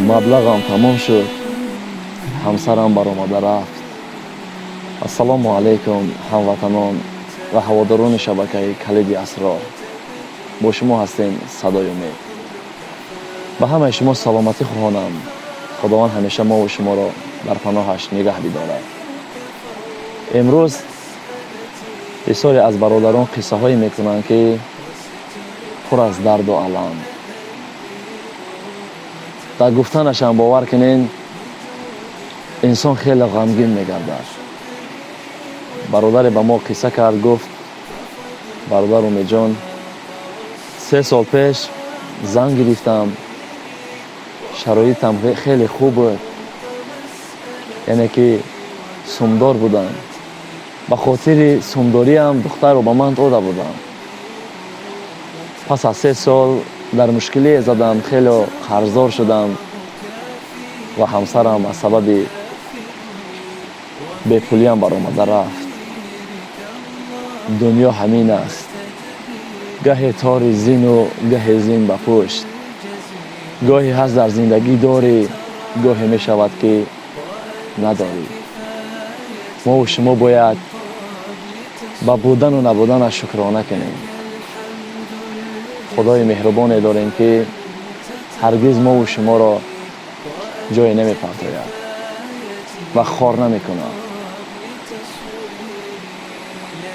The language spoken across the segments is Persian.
маблағам тамом шуд, ҳамсарам баромада рафт. ассалому алайкум ҳамватанон ва ҳаводорони шабакаи калиди асрор. бо шумо ҳастем садои умед. ба ҳамаи шумо саломатӣ хоҳонам. худованд ҳамеша мову шуморо дар паноҳаш нигаҳ бидорад. имрӯз бисёре аз бародарон қиссаҳое мекунанд ки пур аз дарду алам. дар гуфтанашам бовар кунед инсон хеле ғамгин мегардад. бародаре ба мо қисса кард, гуфт: бародар умедҷон, 3 сол пеш зан гирифтам, шароитам хеле хуб буд, яъне ки сумдор будам. ба хотири сумдориам духтарро ба ман дода будам. пас аз 3 сол дар мушкилие задам, хеле қарздор шудам ва ҳамсарам аз сабаби бепулиям баромада рафт. дунё ҳамин аст. гаҳе тори зину, гаҳе зин ба пушт. гоҳе ҳаст дар зиндагӣ дорӣ, гоҳе мешавад ки надорӣ. мову шумо бояд ба будану набуданаш шукрона кунем. худои меҳрубоне дорем ки ҳаргиз мову шуморо ҷое намепартояд ва хор намекунад.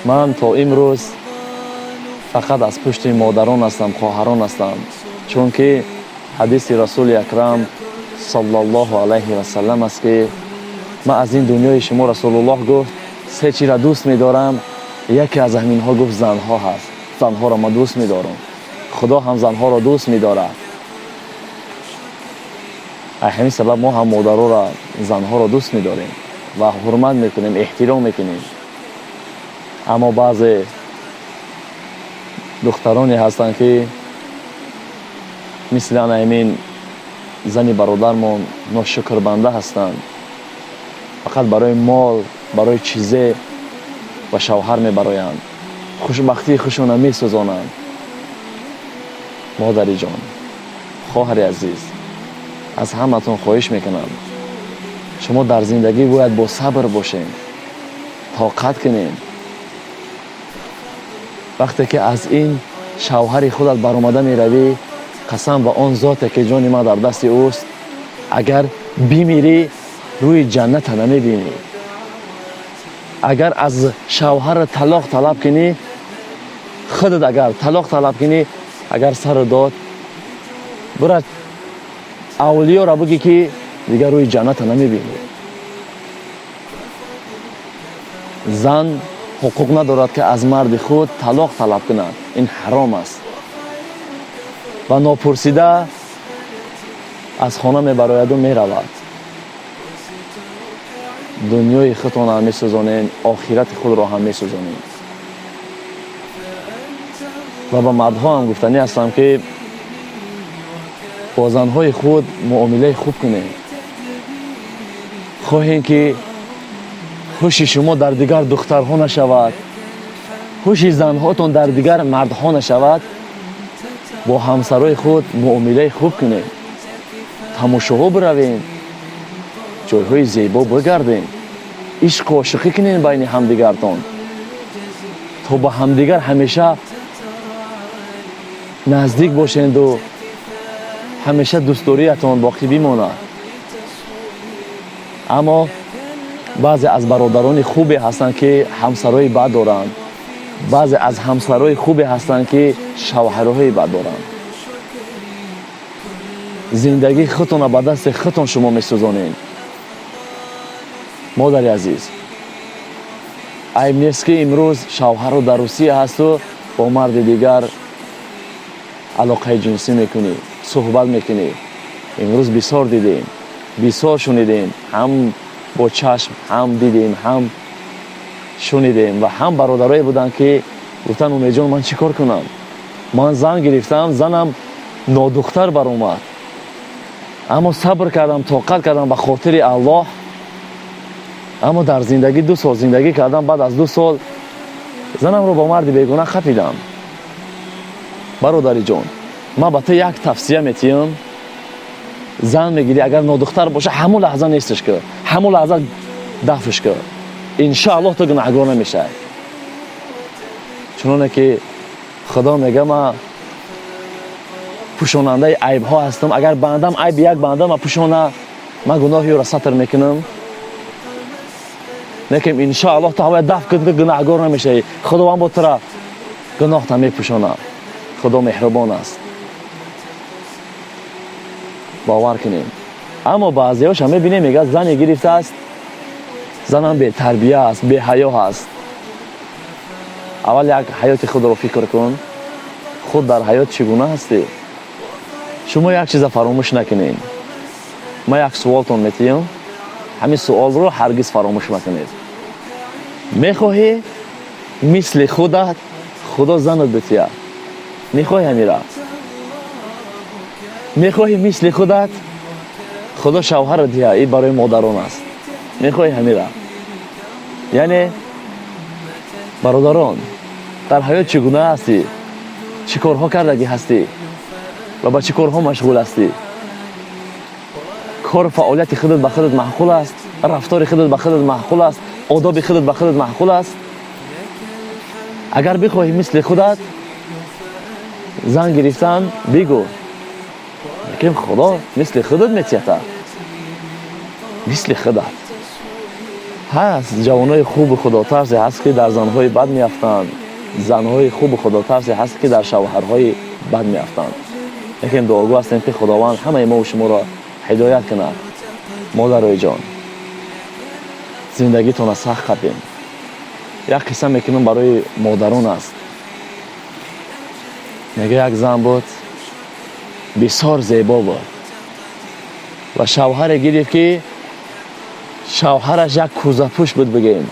ман то имрӯз фақат аз пушти модарон ҳастам, хоҳарон ҳастам, чунки ҳадиси расули акрам саллаллоҳу алайҳи васаллам аст ки ман аз ин дунёи шумо расулуллоҳ гуфт 3 чизро дӯст медорам. яке аз ҳаминҳо гуфт занҳо ҳаст. занҳоро ман дӯст медорам. худо ҳам занҳоро дӯст медорад. аз ҳамин сабаб мо ҳам модароро, занҳоро дӯст медорем ва ҳурмат мекунем, эҳтиром мекунем. аммо баъзе духтароне ҳастанд ки мисли ана зани бародармон ношукрбанда ҳастанд. фақат барои мол, барои чизе ба шавҳар мебароянд. хушбахтии худшонро месӯзонанд. модари ҷон, хоҳари азиз, аз ҳаматон хоҳиш мекунам, шумо дар зиндагӣ бояд бо сабр бошем, тоқат кунем. вақте ки аз ин шавҳари худат баромада меравӣ, қасам ба он зоте ки ҷони ман дар дасти ӯст, агар бимирӣ, рӯи ҷанната намебинӣ. агар аз шавҳар талоқ талаб кунӣ, худат агар талоқ талаб кунӣ, агар сару дод, бура авлиёро бугӣ ки дигар рӯи ҷанната намебинӣ. зан ҳуқуқ надорад ки аз марди худ талоқ талаб кунад. ин ҳаром аст. ва нопурсида аз хона мебарояду меравад. дунёи худтон ҳам месӯзонем, охирати худро ҳам месӯзонем. ва ба мардҳо ҳам гуфтанӣ ҳастам ки бо занҳои худ муомилаи хуб кунем. хоҳем ки ҳуши шумо дар дигар духтарҳо нашавад, ҳуши занҳотон дар дигар мардҳо нашавад. бо ҳамсарои худ муомилаи хуб кунем. тамошоҳо биравем, ҷойҳои зебо бигардем, ишқу ошиқӣ кунем байни ҳамдигартон, то ба ҳамдигар ҳамеша наздик бошенду ҳамеша дӯстдориятон боқӣ бимонад. аммо баъзе аз бародарони хубе ҳастанд ки ҳамсарои бад доранд. баъзе аз ҳамсарои хубе ҳастанд ки шавҳароҳои бад доранд. зиндагии худтонро ба дасти худтон шумо месӯзонед. модари азиз, айб нест ки имрӯз шавҳару дар Русия ҳасту бо марди дигар алоқаи ҷинсӣ мекунӣ, суҳбат мекунӣ. имрӯз бисёр дидем, бисёр шунидем, ҳам бо чашм ҳам дидем, ҳам шунидем. ва ҳам бародарое буданд ки гуфтанд: умедҷон, ман чӣ кор кунам? ман зан гирифтам, занам нодухтар баромад. аммо сабр кардам, тоқат кардам ба хотири Аллоҳ. аммо дар зиндагӣ 2 сол зиндагӣ кардам. баъд аз 2 сол زنم رو با مرد بیگانه خپیدم. برادری جان، ما با تو یک توصیه میتیم. زن میگیری اگر نادختر باشه همون لحظه نیستش که، همون لحظه دفنش که، انشاءالله تو گناهگار نمیشه. چنانه که خدا میگه ما پوشاننده عیب ها هستم. اگر بندم عیب یک بنده ما پوشانه، ما گناهی را ستر میکنم، لیکن انشاءالله تو باید دفع کنی که گناهگار نمیشه. خداوند با تو را گناه تا میپوشانه. خدا مهربان است، باور کنیم. اما بعضیاش هم میبینیم میگه زن گرفته است، زنم بی تربیه است، بی حیا است. اول یک حیات خود رو فکر کن، خود در حیات چگونه هستی. شما یک چیز فراموش نکنید. ما یک سوالتون میتیم، همین سوال رو هرگز فراموش مکنید. میخواهی مثل خودت خدا زنت بتیه؟ میخواهی همیره؟ میخواهی مثل خودت خدا شوهر دیه؟ این برای مادران است. میخواهی همیره؟ یعنی برادران، در حیات چگونه هستی؟ چی کارها کردگی هستی و با چی کارها مشغول هستی؟ کار فعالیت خودت به خودت معقول است؟ رفتار خودت به خودت معقول است؟ آداب خودت به خودت معقول است؟ اگر بخواهی مثل خودت زن گرفتن بگو، لیکن خدا مثل خودت میتیته. مثل خودت هست. جوانای خوب خدا ترسی هست که در زنهای بد میافتند. زنهای خوب خدا ترسی هست که در شوهرهای بد میافتند. لیکن دعاگو هستیم که خداوند همه ما و شما را هدایت کنه. مادرای جان، زندگیتون سخت کردیم. یک قصه میکنم برای مادران است. میگه یک زن بود بسیار زیبا بود و شوهر گرفت که شوهرش یک کوزه پوش بود، بگیم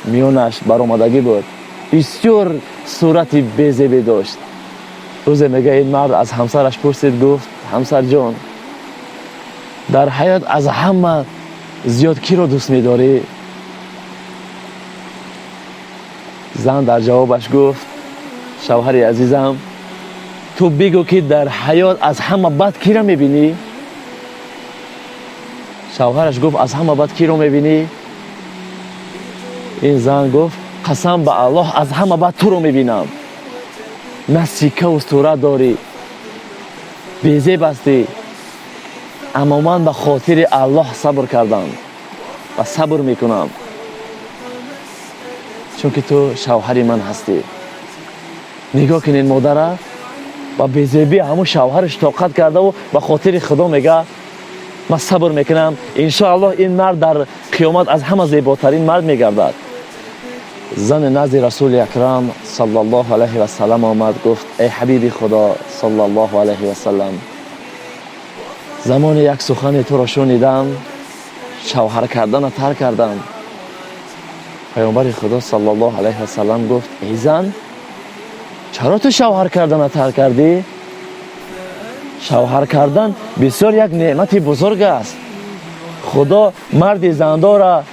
میونش برآمدگی بود، بسیار صورت بزیبی داشت. روز میگه این مرد از همسرش پرسید، گفت همسر جان، در حیات از همه زیاد کی را دوست می‌داری؟ زن در جوابش گفت شوهر عزیزم، تو بگو که در حیات از همه بد کی را می‌بینی؟ شوهرش گفت از همه بد کی را می‌بینی؟ این زن گفت قسم به الله از همه بد تو را می‌بینم. نه سیکه و صورت داری، بیزیب هستی، اما من به خاطر الله صبر کردم و صبر میکنم، چون که تو شوهر من هستی. نگاه کنین مادره و بیزیبی همون شوهرش طاقت کرده و به خاطر خدا میگه من صبر میکنم. انشاءالله این مرد در قیامت از همه زیباترین مرد میگردد. زن نزد رسول اکرم صلی الله علیه و سلم آمد، گفت ای حبیب خدا صلی الله علیه و سلم، زمان یک سخن تو را شنیدم، شوهر کردن ترک کردم. پیامبر خدا صلی الله علیه و سلم گفت ای زن، چرا تو شوهر کردن ترک کردی؟ شوهر کردن بسیار یک نعمت بزرگ است. خدا مرد زندار،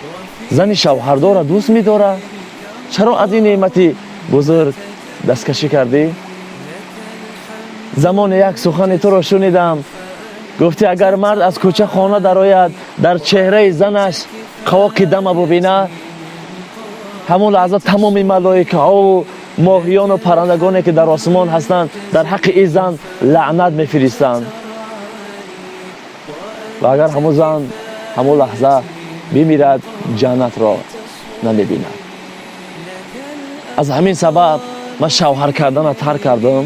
زن شوهردار دوست می‌داره. چرا از این نعمت بزرگ دستکشی کردی؟ زمان یک سخن تو را شنیدم، گفتی اگر مرد از کوچه خانه درآید، در چهره زنش قواق دم ببینه، همون لحظه تمام ملائکه ها و ماهیان و پرندگانی که در آسمان هستند در حق این زن لعنت میفرستند. و اگر همون زن همون لحظه بمیرد، جنت را نمیبیند. از همین سبب من شوهر کردن را ترک کردم.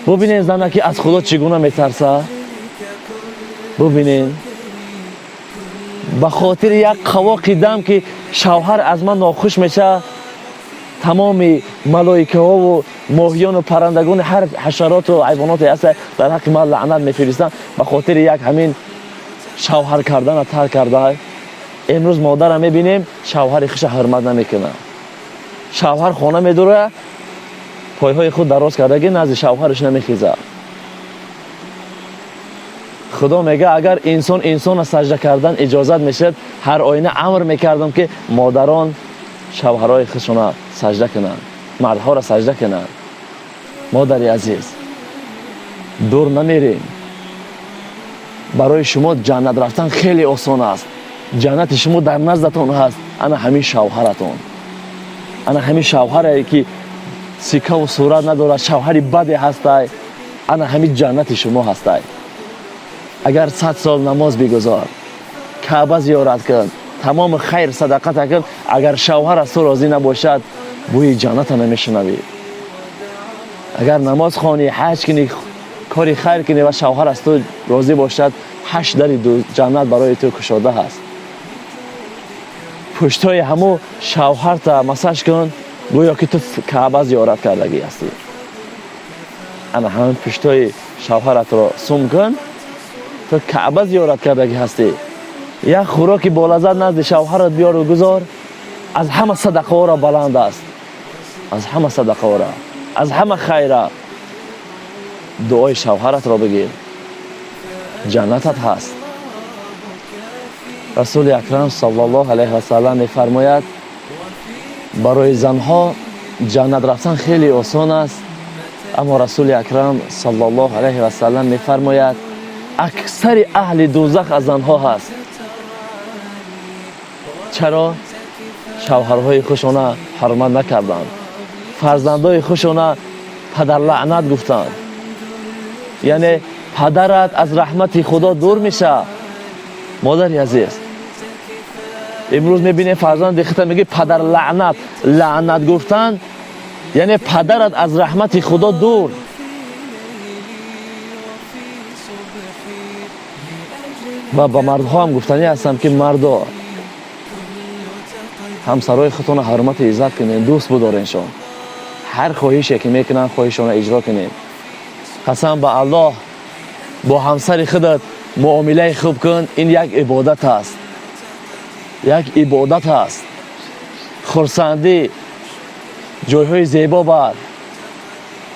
ببینین زنه که از خدا چگونه میترسه. ببینین به خاطر یک قواق دم که شوهر از من ناخوش میشه، تمام ملائکه ها و ماهیان و پرندگان، هر حشرات و حیوانات هست در حق من لعنت میفرستن. به خاطر یک همین شوهر کردن را ترک کرده. امروز مادر هم میبینیم شوهر خوش حرمت نمیکنه. شوهر خانه میدوره، پایهای خود دراز کرده، نزد شوهرش نمیخیزه. خدا میگه اگر انسان سجده کردن اجازت میشد، هر آینه امر میکردم که مادران شوهرای خودشون سجده کنند، مردها را سجده کنند. مادری عزیز، دور نمیریم. برای شما جنت رفتن خیلی آسان است. جنت شما در نزدتون هست. انا همین شوهرتون، انا همین شوهری که سیکه و صورت نداره، شوهری بدی هستی، انا همین جنت شما هستی. اگر 100 سال نماز بگذار، کعبه زیارت کن، تمام خیر صدقه کن، اگر شوهر از تو راضی نباشد بوی جنت نمیشنوی. اگر نماز خوانی، حج کنی، کاری خیر کنی و شوهر از تو راضی باشد، 8 در جنت برای تو گشاده هست. پشتای همو شوهر تا مساج کن، گویا که تو کعبه زیارت کردگی هستی. انا همین پشتای شوهرت را سوم کن، تو کعبه زیارت کردگی هستی. یک خوراکی بالذات نزد شوهرت بیار و گذار. از همه صدقه ها را بلند است، از همه صدقه ها را، از همه خیره. دعای شوهرت را بگیر، جنتت هست. رسول اکرم صلی الله علیه و سلم می‌فرماید برای زنها جنت رفتن خیلی آسان است، اما رسول اکرم صلی الله علیه و سلم می‌فرماید اکثر اهل دوزخ از زنها هست. چرا؟ شوهرهای خودشون حرمت نکردند، فرزندای خودشون پدر لعنت گفتند. یعنی پدرت از رحمت خدا دور میشه. مادری عزیز، امروز میبینی فرزند خودت میگه پدر لعنت، لعنت گفتن یعنی پدرت از رحمت خدا دور. و با مردها هم گفتنی هستم که مردا همسرای خودتون حرمت عزت کنین، دوست بدارینشون. هر خواهشی که میکنن خواهشون اجرا کنین. قسم به الله با همسر خودت معامله خوب کن. این یک عبادت است، یک عبادت است. خرسندی، جایهای زیبا بر،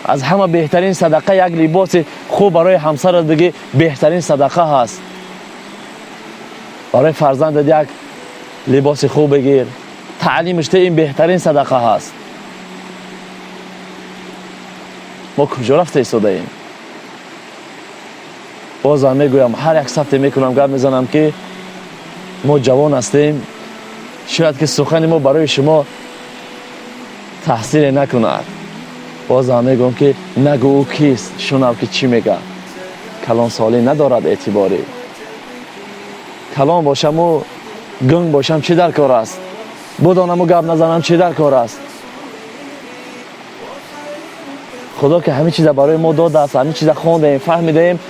از همه بهترین صدقه یک لباس خوب برای همسرت بگی بهترین صدقه هست. برای فرزندت یک لباس خوب بگیر، تعلیمش ده، این بهترین صدقه هست. ما کجا رفته ایستاده ایم؟ بازم میگویم، هر یک سفته میکنم گپ میزنم که ما جوان هستیم، شاید که سخن ما برای شما تحصیل نکند. بازم میگم که نگو او کیست، شنو که چی میگه. کلام سالی ندارد اعتباری. کلام باشم و گنگ باشم چی در کار است؟ بدانم و گپ نزنم چی در کار است؟ خدا که همه چیز برای ما داده است، همه چیز خواندیم، فهمیدیم.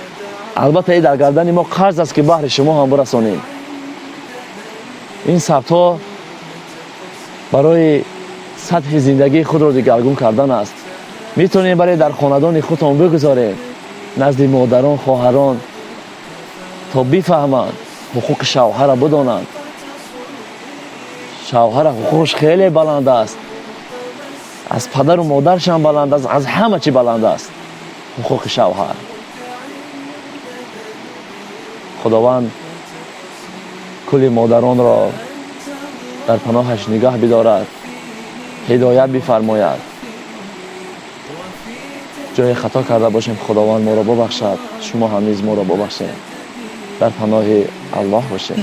البته این در گردن ما قرض است که بهر شما هم برسانیم. این ثبت ها برای سطح زندگی خود را دگرگون کردن است. میتونیم برای در خاندان خودتون بگذاریم، نزد مادران، خواهران، تا بفهمند، حقوق شوهر را بدانند. شوهر حقوقش خیلی بلند است، از پدر و مادرش هم بلند است، از همه چی بلند است حقوق شوهر. خداوند کل مادران را در پناهش نگاه بدارد، هدایت بفرماید. جای خطا کرده باشیم خداوند ما را ببخشد، شما هم نیز ما را ببخشید. در پناه الله باشید.